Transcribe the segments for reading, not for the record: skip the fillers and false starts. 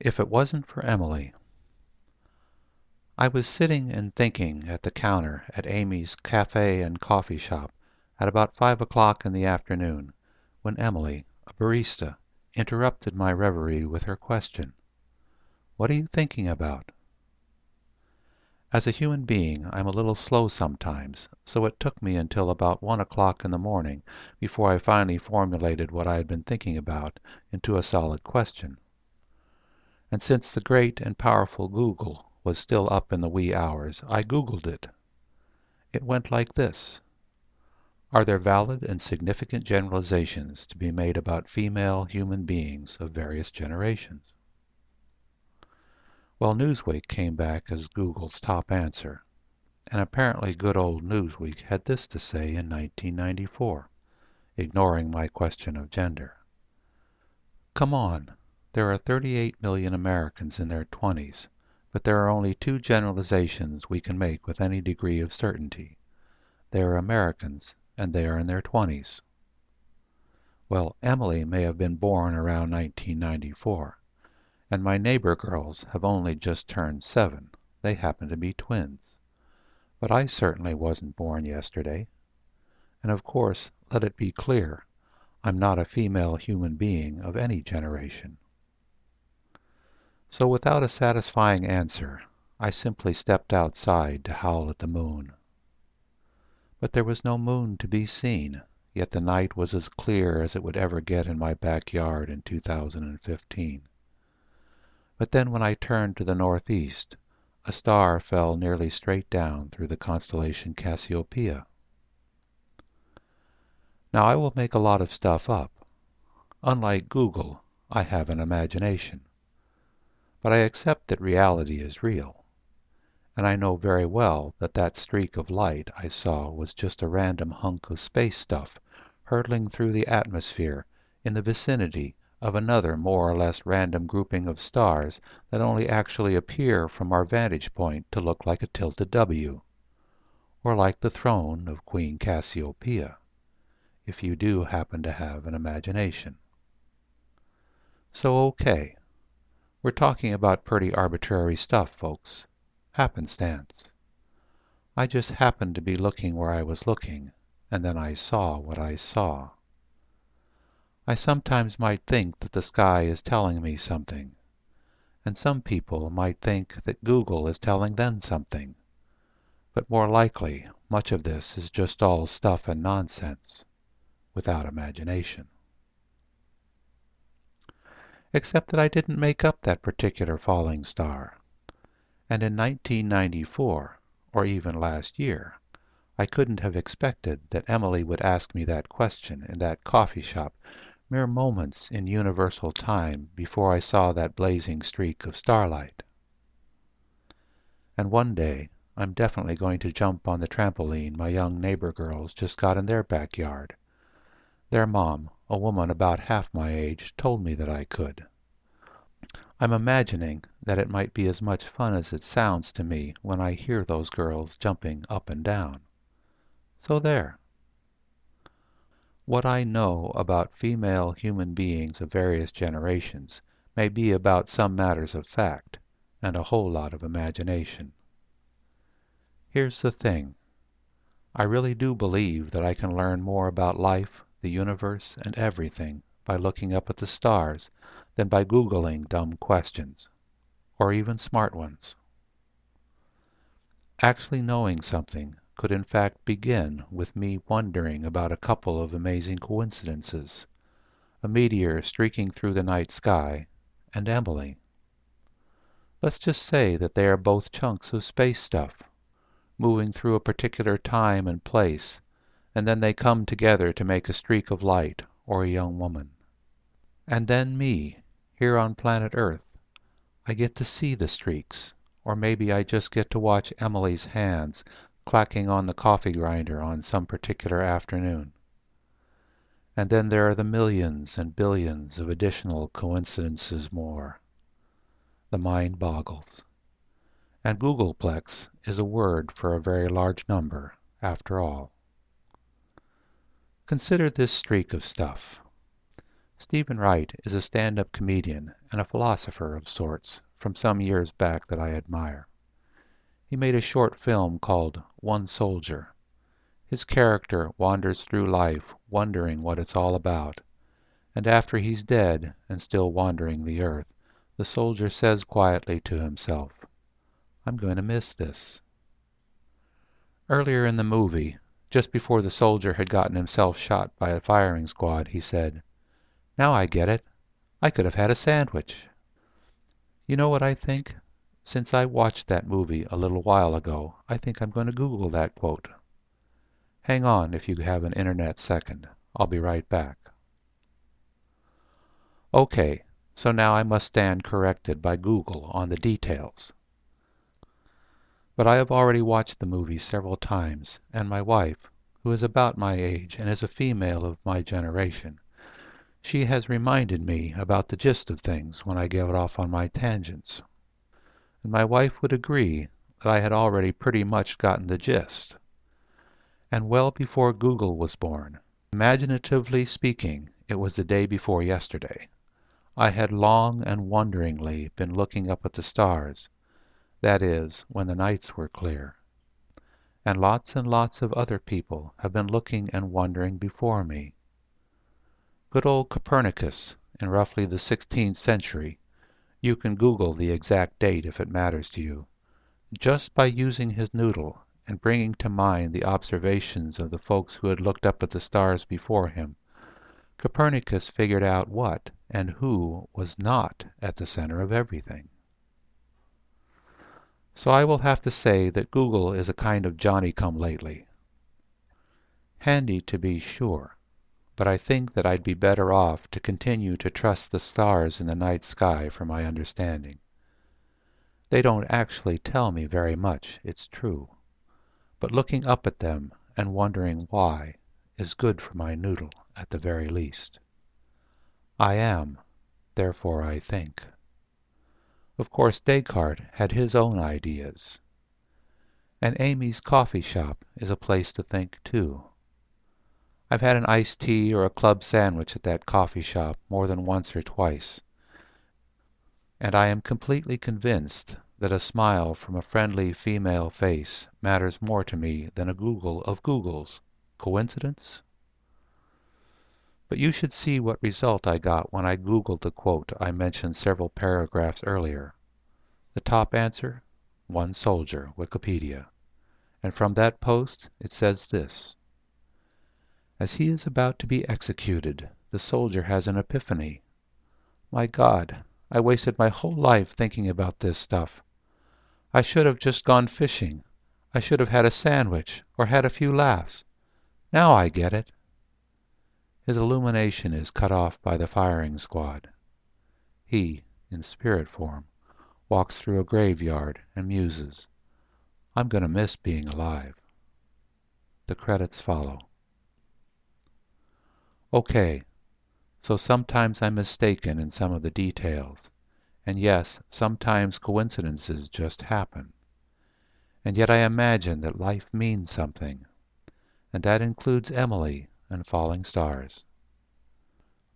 If it wasn't for Emily. I was sitting and thinking at the counter at Amy's cafe and coffee shop at about 5 o'clock in the afternoon when Emily, a barista, interrupted my reverie with her question, "What are you thinking about?" As a human being I'm a little slow sometimes, so it took me until about 1 o'clock in the morning before I finally formulated what I had been thinking about into a solid question. And since the great and powerful Google was still up in the wee hours, I Googled it. It went like this: Are there valid and significant generalizations to be made about female human beings of various generations? Well, Newsweek came back as Google's top answer, and apparently good old Newsweek had this to say in 1994, ignoring my question of gender. Come on, there are 38 million Americans in their 20s, but there are only two generalizations we can make with any degree of certainty. They are Americans, and they are in their 20s. Well, Emily may have been born around 1994, and my neighbor girls have only just turned 7. They happen to be twins. But I certainly wasn't born yesterday. And of course, let it be clear, I'm not a female human being of any generation. So without a satisfying answer, I simply stepped outside to howl at the moon. But there was no moon to be seen, yet the night was as clear as it would ever get in my backyard in 2015. But then when I turned to the northeast, a star fell nearly straight down through the constellation Cassiopeia. Now I will make a lot of stuff up. Unlike Google, I have an imagination. But I accept that reality is real, and I know very well that that streak of light I saw was just a random hunk of space stuff hurtling through the atmosphere in the vicinity of another more or less random grouping of stars that only actually appear from our vantage point to look like a tilted W, or like the throne of Queen Cassiopeia, if you do happen to have an imagination. So okay. We're talking about pretty arbitrary stuff, folks. Happenstance. I just happened to be looking where I was looking, and then I saw what I saw. I sometimes might think that the sky is telling me something, and some people might think that Google is telling them something, but more likely much of this is just all stuff and nonsense, without imagination. Except that I didn't make up that particular falling star. And in 1994, or even last year, I couldn't have expected that Emily would ask me that question in that coffee shop mere moments in universal time before I saw that blazing streak of starlight. And one day I'm definitely going to jump on the trampoline my young neighbor girls just got in their backyard. Their mom, a woman about half my age, told me that I could. I'm imagining that it might be as much fun as it sounds to me when I hear those girls jumping up and down. So there. What I know about female human beings of various generations may be about some matters of fact, and a whole lot of imagination. Here's the thing. I really do believe that I can learn more about life, the universe, and everything by looking up at the stars than by Googling dumb questions, or even smart ones. Actually knowing something could in fact begin with me wondering about a couple of amazing coincidences, a meteor streaking through the night sky, and Emily. Let's just say that they are both chunks of space stuff, moving through a particular time and place, and then they come together to make a streak of light or a young woman. And then me, here on planet Earth, I get to see the streaks, or maybe I just get to watch Emily's hands clacking on the coffee grinder on some particular afternoon. And then there are the millions and billions of additional coincidences more. The mind boggles. And Googleplex is a word for a very large number, after all. Consider this streak of stuff. Stephen Wright is a stand-up comedian and a philosopher of sorts from some years back that I admire. He made a short film called One Soldier. His character wanders through life wondering what it's all about, and after he's dead and still wandering the earth, the soldier says quietly to himself, "I'm going to miss this." Earlier in the movie, just before the soldier had gotten himself shot by a firing squad, he said, "Now I get it. I could have had a sandwich." You know what I think? Since I watched that movie a little while ago, I think I'm going to Google that quote. Hang on if you have an internet second. I'll be right back. Okay, so now I must stand corrected by Google on the details. But I have already watched the movie several times, and my wife, who is about my age and is a female of my generation, she has reminded me about the gist of things when I get off on my tangents. And my wife would agree that I had already pretty much gotten the gist. And well before Google was born, imaginatively speaking, it was the day before yesterday, I had long and wonderingly been looking up at the stars, that is, when the nights were clear. And lots of other people have been looking and wondering before me. Good old Copernicus, in roughly the 16th century, you can Google the exact date if it matters to you, just by using his noodle and bringing to mind the observations of the folks who had looked up at the stars before him, Copernicus figured out what and who was not at the center of everything. So I will have to say that Google is a kind of Johnny-come-lately. Handy to be sure, but I think that I'd be better off to continue to trust the stars in the night sky for my understanding. They don't actually tell me very much, it's true, but looking up at them and wondering why is good for my noodle at the very least. I am, therefore I think. Of course Descartes had his own ideas. And Amy's coffee shop is a place to think, too. I've had an iced tea or a club sandwich at that coffee shop more than once or twice, and I am completely convinced that a smile from a friendly female face matters more to me than a Google of Googles. Coincidence? But you should see what result I got when I Googled the quote I mentioned several paragraphs earlier. The top answer? One soldier, Wikipedia. And from that post it says this: "As he is about to be executed, the soldier has an epiphany. My God, I wasted my whole life thinking about this stuff. I should have just gone fishing. I should have had a sandwich, or had a few laughs. Now I get it." His illumination is cut off by the firing squad. He, in spirit form, walks through a graveyard and muses, "I'm going to miss being alive." The credits follow. Okay, so sometimes I'm mistaken in some of the details, and yes, sometimes coincidences just happen. And yet I imagine that life means something, and that includes Emily and falling stars.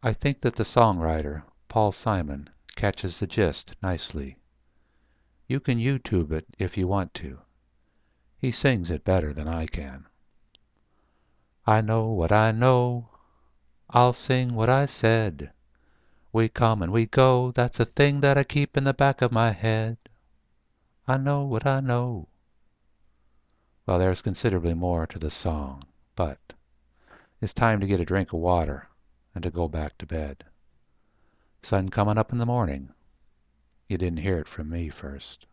I think that the songwriter, Paul Simon, catches the gist nicely. You can YouTube it if you want to. He sings it better than I can. I know what I know. I'll sing what I said. We come and we go, that's a thing that I keep in the back of my head. I know what I know. Well, there's considerably more to the song, but it's time to get a drink of water and to go back to bed. Sun coming up in the morning. You didn't hear it from me first.